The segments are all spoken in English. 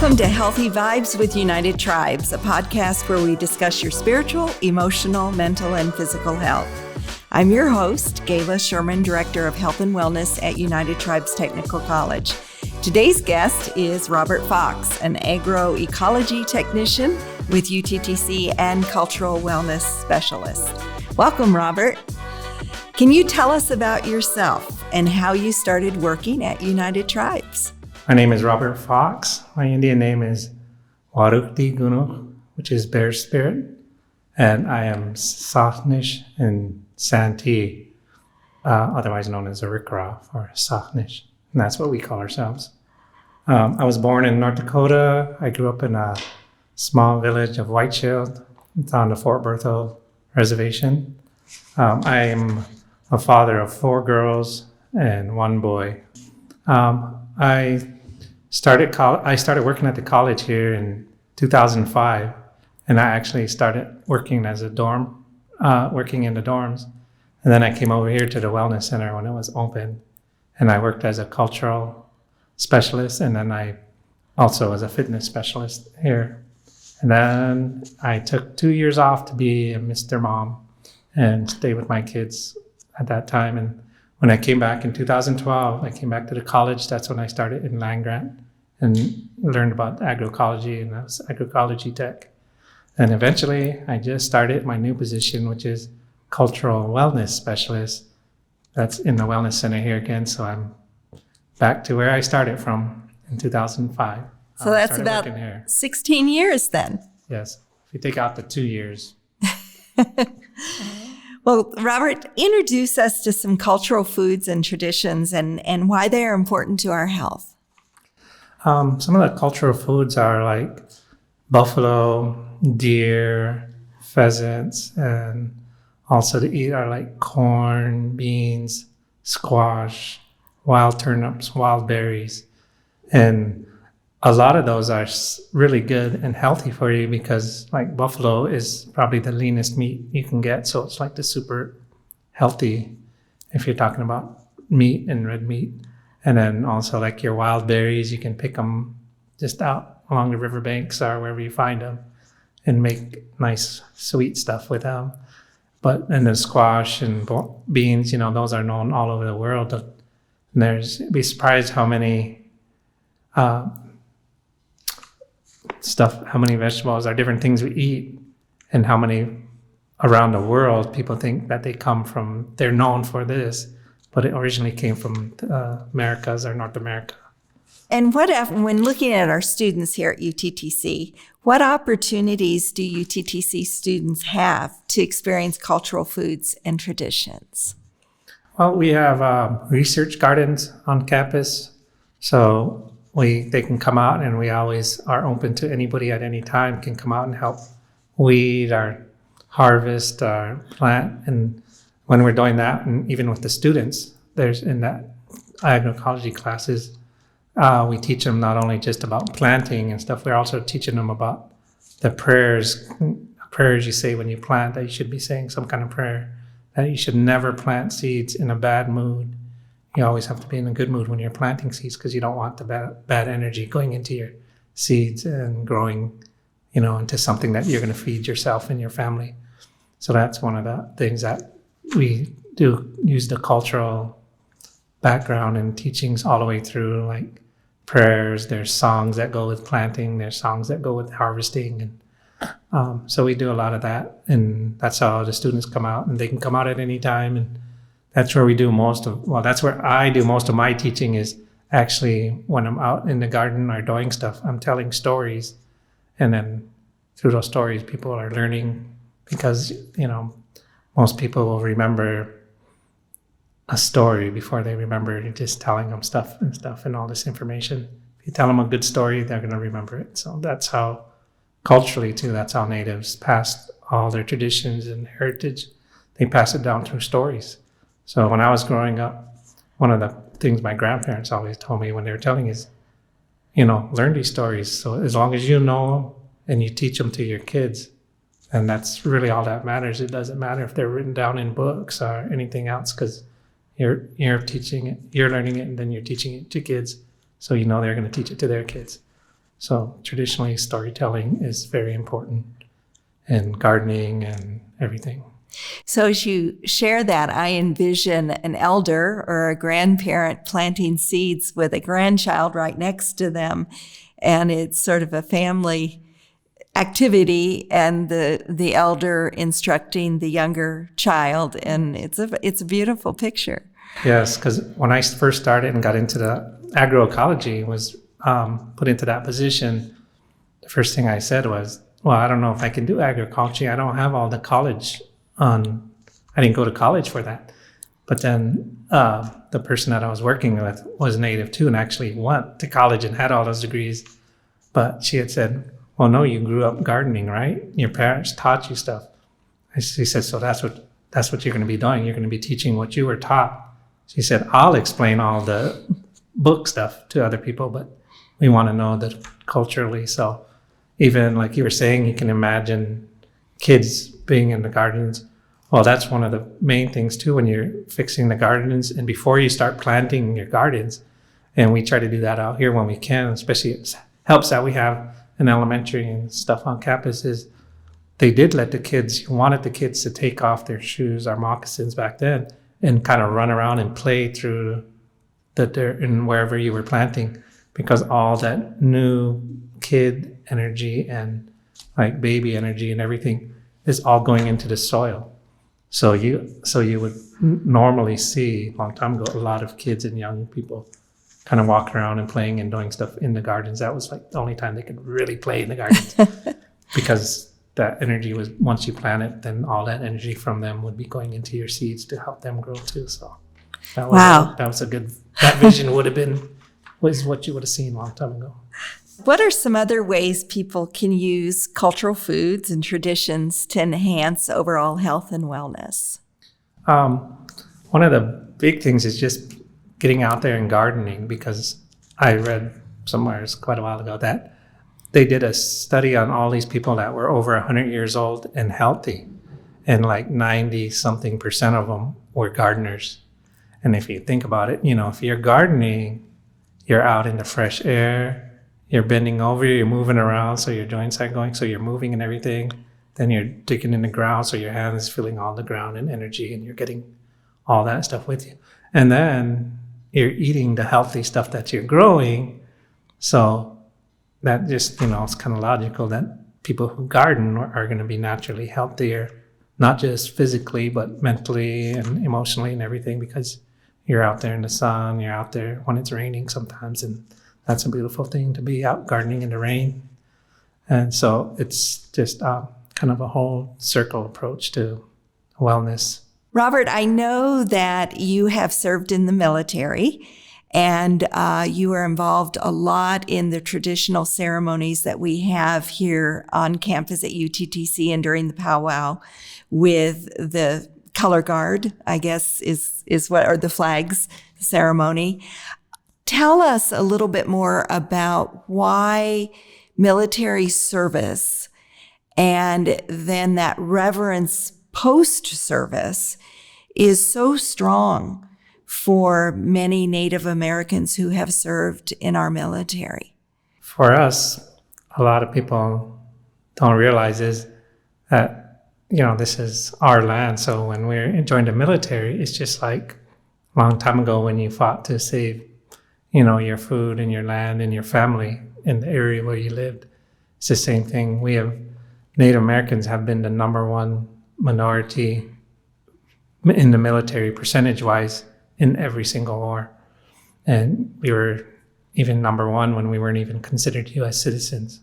Welcome to Healthy Vibes with United Tribes, a podcast where we discuss your spiritual, emotional, mental, and physical health. I'm your host, Gayla Sherman, Director of Health and Wellness at United Tribes Technical College. Today's guest is Robert Fox, an agroecology technician with UTTC and cultural wellness specialist. Welcome, Robert. Can you tell us about yourself and how you started working at United Tribes? My name is Robert Fox. My Indian name is Warukti Gunu, which is bear spirit. And I am Sakhnish and Santee, otherwise known as Arikra or Sakhnish. And that's what we call ourselves. I was born in North Dakota. I grew up in a small village of White Shield. It's on the Fort Berthold Reservation. I am a father of 4 girls and 1 boy. I started working at the college here in 2005, and I actually started working as a dorm, working in the dorms. And then I came over here to the wellness center when it was open, and I worked as a cultural specialist, and then I also was a fitness specialist here. And then I took 2 years off to be a Mr. Mom and stay with my kids at that time. And when I came back in 2012, I came back to the college. That's when I started in land grant and learned about agroecology, and I was agroecology tech. And eventually I just started my new position, which is cultural wellness specialist. That's in the wellness center here again. So I'm back to where I started from in 2005. So that's about 16 years then. Yes, if you take out the 2 years. Well, Robert, introduce us to some cultural foods and traditions and why they are important to our health. Some of the cultural foods are like buffalo, deer, pheasants, and also to eat are like corn, beans, squash, wild turnips, wild berries. And a lot of those are really good and healthy for you because like buffalo is probably the leanest meat you can get. So it's like the super healthy if you're talking about meat and red meat. And then also like your wild berries, you can pick them just out along the riverbanks or wherever you find them and make nice sweet stuff with them. And then squash and beans, those are known all over the world. And you'd be surprised how many how many vegetables are different things we eat, and how many around the world people think that they're known for this, but it originally came from Americas or North America. And when looking at our students here at UTTC, what opportunities do UTTC students have to experience cultural foods and traditions? Well, we have research gardens on campus, so they can come out, and we always are open to anybody at any time can come out and help weed or harvest or plant. And when we're doing that, and even with the students, there's in that agroecology classes, we teach them not only just about planting and stuff, we're also teaching them about the prayers you say when you plant, that you should be saying some kind of prayer, that you should never plant seeds in a bad mood. You always have to be in a good mood when you're planting seeds because you don't want the bad energy going into your seeds and growing, into something that you're going to feed yourself and your family. So that's one of the things that we do, use the cultural background and teachings all the way through, like prayers. There's songs that go with planting. There's songs that go with harvesting. And so we do a lot of that. And that's how the students come out, and they can come out at any time. And that's where that's where I do most of my teaching, is actually when I'm out in the garden or doing stuff, I'm telling stories. And then through those stories, people are learning because, most people will remember a story before they remember just telling them stuff and all this information. If you tell them a good story, they're going to remember it. So that's how, culturally too, that's how natives passed all their traditions and heritage. They pass it down through stories. So when I was growing up, one of the things my grandparents always told me when they were telling is, learn these stories. So as long as you know and you teach them to your kids, and that's really all that matters. It doesn't matter if they're written down in books or anything else, because you're teaching it, you're learning it, and then you're teaching it to kids. So they're going to teach it to their kids. So traditionally, storytelling is very important in gardening and everything. So as you share that, I envision an elder or a grandparent planting seeds with a grandchild right next to them. And it's sort of a family activity, and the elder instructing the younger child. And it's a beautiful picture. Yes, because when I first started and got into the agroecology, was put into that position, the first thing I said was, well, I don't know if I can do agroecology. I don't have all the college I didn't go to college for that. But then the person that I was working with was native too and actually went to college and had all those degrees. But she had said, well, no, you grew up gardening, right? Your parents taught you stuff. And she said, so that's what you're going to be doing. You're going to be teaching what you were taught. She said, I'll explain all the book stuff to other people, but we want to know that culturally. So even like you were saying, you can imagine kids being in the gardens. Well, that's one of the main things too when you're fixing the gardens and before you start planting your gardens. And we try to do that out here when we can, especially it helps that we have an elementary and stuff on campus. Is they did let the kids, you wanted the kids to take off their shoes, our moccasins back then, and kind of run around and play through the dirt and wherever you were planting, because all that new kid energy and like baby energy and everything is all going into the soil. So you would normally see a long time ago a lot of kids and young people kind of walking around and playing and doing stuff in the gardens. That was like the only time they could really play in the gardens because that energy was, once you plant it, then all that energy from them would be going into your seeds to help them grow too. So that was a good, that vision was what you would have seen a long time ago. What are some other ways people can use cultural foods and traditions to enhance overall health and wellness? One of the big things is just getting out there and gardening, because I read somewhere quite a while ago that they did a study on all these people that were over 100 years old and healthy, and like 90-something% of them were gardeners. And if you think about it, if you're gardening, you're out in the fresh air, you're bending over, you're moving around, so your joints are going, so you're moving and everything. Then you're digging in the ground, so your hand is feeling all the ground and energy, and you're getting all that stuff with you. And then you're eating the healthy stuff that you're growing. So that just, it's kind of logical that people who garden are going to be naturally healthier, not just physically, but mentally and emotionally and everything, because you're out there in the sun, you're out there when it's raining sometimes, and that's a beautiful thing to be out gardening in the rain. And so it's just kind of a whole circle approach to wellness. Robert, I know that you have served in the military, and you are involved a lot in the traditional ceremonies that we have here on campus at UTTC and during the powwow with the color guard, I guess is what, or the flags ceremony. Tell us a little bit more about why military service and then that reverence post-service is so strong for many Native Americans who have served in our military. For us, a lot of people don't realize is that, this is our land. So when we joined the military, it's just like a long time ago when you fought to save your food and your land and your family in the area where you lived. It's the same thing. Native Americans have been the number one minority in the military percentage-wise in every single war. And we were even number one when we weren't even considered U.S. citizens.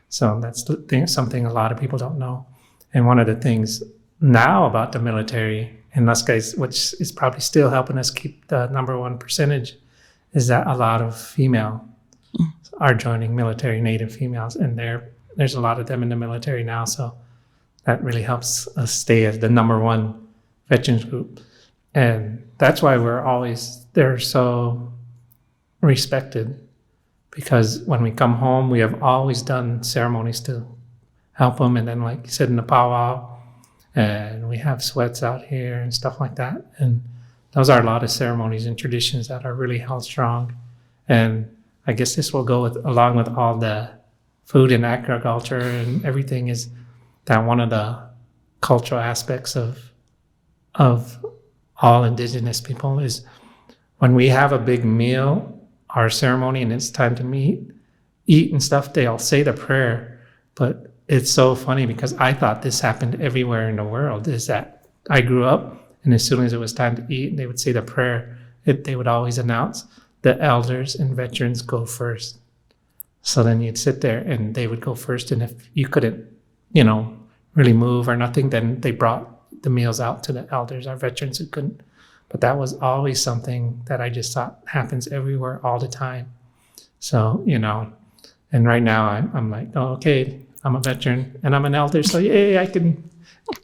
So that's something a lot of people don't know. And one of the things now about the military, and us guys, which is probably still helping us keep the number one percentage, is that a lot of female are joining military, Native females, and there's a lot of them in the military now. So that really helps us stay as the number one veterans group. And that's why they're so respected, because when we come home, we have always done ceremonies to help them. And then, like you said, in the powwow, and we have sweats out here and stuff like that. And those are a lot of ceremonies and traditions that are really held strong. And I guess this will go along with all the food and agriculture and everything is that one of the cultural aspects of all Indigenous people is when we have a big meal, our ceremony, and it's time to eat and stuff, they'll say the prayer. But it's so funny because I thought this happened everywhere in the world, is that I grew up, and as soon as it was time to eat, they would say the prayer. They would always announce the elders and veterans go first. So then you'd sit there and they would go first. And if you couldn't, really move or nothing, then they brought the meals out to the elders, our veterans who couldn't. But that was always something that I just thought happens everywhere all the time. So, and right now I'm like, oh, okay, I'm a veteran and I'm an elder. So yay, I can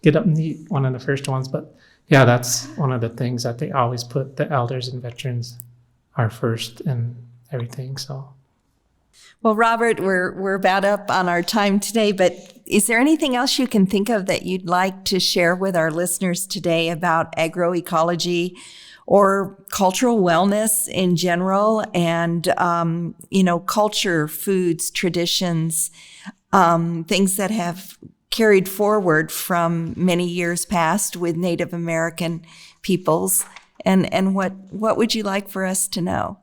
get up and eat, one of the first ones. But yeah, that's one of the things that they always put, the elders and veterans are first and everything. So. Well, Robert, we're about up on our time today, but is there anything else you can think of that you'd like to share with our listeners today about agroecology or cultural wellness in general and, culture, foods, traditions, things that have carried forward from many years past with Native American peoples? And what would you like for us to know?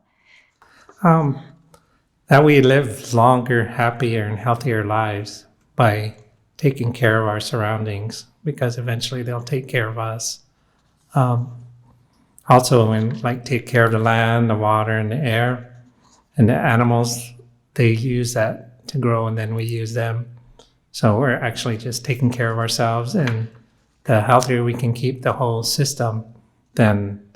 That we live longer, happier, and healthier lives by taking care of our surroundings, because eventually they'll take care of us. Also, take care of the land, the water, and the air, and the animals. They use that to grow, and then we use them. So we're actually just taking care of ourselves, and the healthier we can keep the whole system, then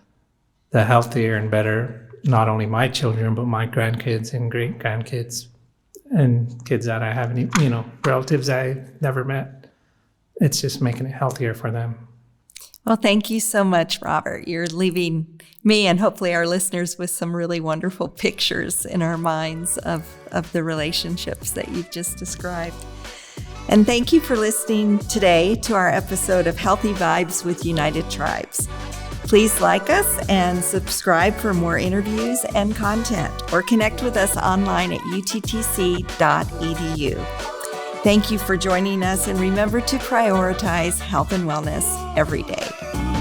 the healthier and better not only my children, but my grandkids and great grandkids and kids that I haven't, relatives I never met. It's just making it healthier for them. Well, thank you so much, Robert. You're leaving me and hopefully our listeners with some really wonderful pictures in our minds of the relationships that you've just described. And thank you for listening today to our episode of Healthy Vibes with United Tribes. Please like us and subscribe for more interviews and content, or connect with us online at uttc.edu. Thank you for joining us, and remember to prioritize health and wellness every day.